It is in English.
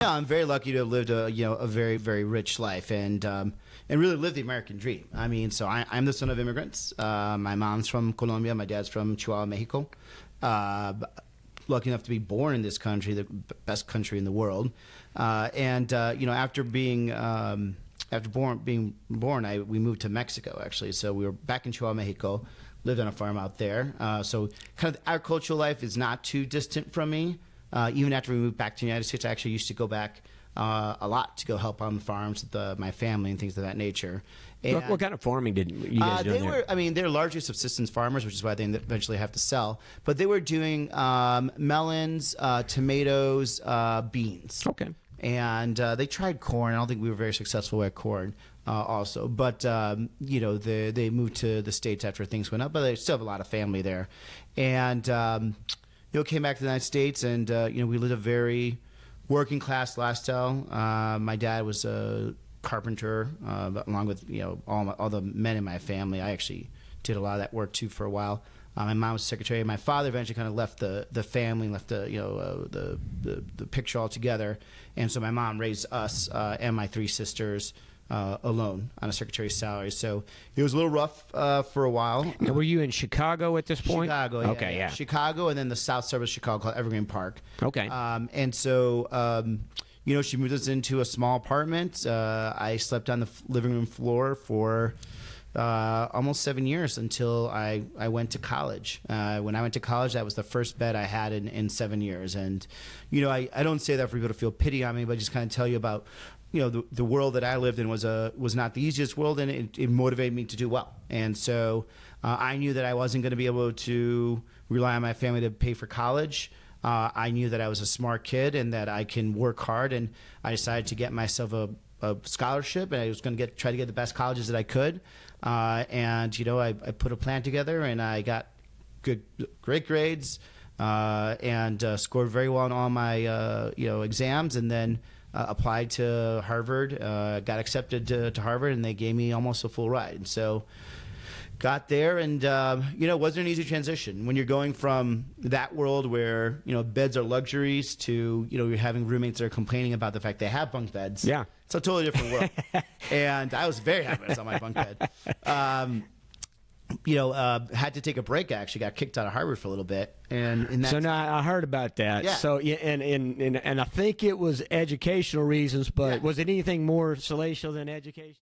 Yeah, I'm very lucky to have lived a very very rich life and really lived the American dream. I mean, so I'm the son of immigrants. My mom's from Colombia, my dad's from Chihuahua, Mexico. Lucky enough to be born in this country, the best country in the world. After being being born, we moved to Mexico actually. So we were back in Chihuahua, Mexico. Lived on a farm out there. So kind of the agricultural life is not too distant from me. Even after we moved back to the United States, I actually used to go back a lot to go help on the farms with my family and things of that nature. And, what kind of farming did you guys do there? They're largely subsistence farmers, which is why they eventually have to sell. But they were doing melons, tomatoes, beans. Okay. And they tried corn. I don't think we were very successful at corn also. But, they moved to the States after things went up, but they still have a lot of family there. And, came back to the United States and, we lived a very working class lifestyle. My dad was a carpenter, along with, all the men in my family. I actually did a lot of that work too for a while. My mom was a secretary. My father eventually kind of left the family, left the picture altogether. And so my mom raised us and my three sisters alone on a secretary's salary. So it was a little rough for a while. Now, were you in Chicago at this point? Chicago, yeah. Okay, yeah. Chicago, and then the south suburb of Chicago called Evergreen Park. Okay. She moved us into a small apartment. I slept on the living room floor for almost 7 years until I went to college. When I went to college, that was the first bed I had in 7 years. And, I don't say that for people to feel pity on me, but just kind of tell you about, the world that I lived in was not the easiest world, and it motivated me to do well. And so I knew that I wasn't going to be able to rely on my family to pay for college. I knew that I was a smart kid and that I can work hard, and I decided to get myself a scholarship, and I was going to try to get the best colleges that I could. I put a plan together, and I got great grades, and scored very well on all my exams, and then applied to Harvard, got accepted to Harvard, and they gave me almost a full ride. And so got there, and it wasn't an easy transition when you're going from that world where beds are luxuries to you're having roommates that are complaining about the fact they have bunk beds. Yeah, it's a totally different world. And I was very happy when I was on my bunk bed. Had to take a break. I actually got kicked out of Harvard for a little bit, and so now I heard about that. Yeah. So and I think it was educational reasons, but yeah. Was it anything more salacious than education?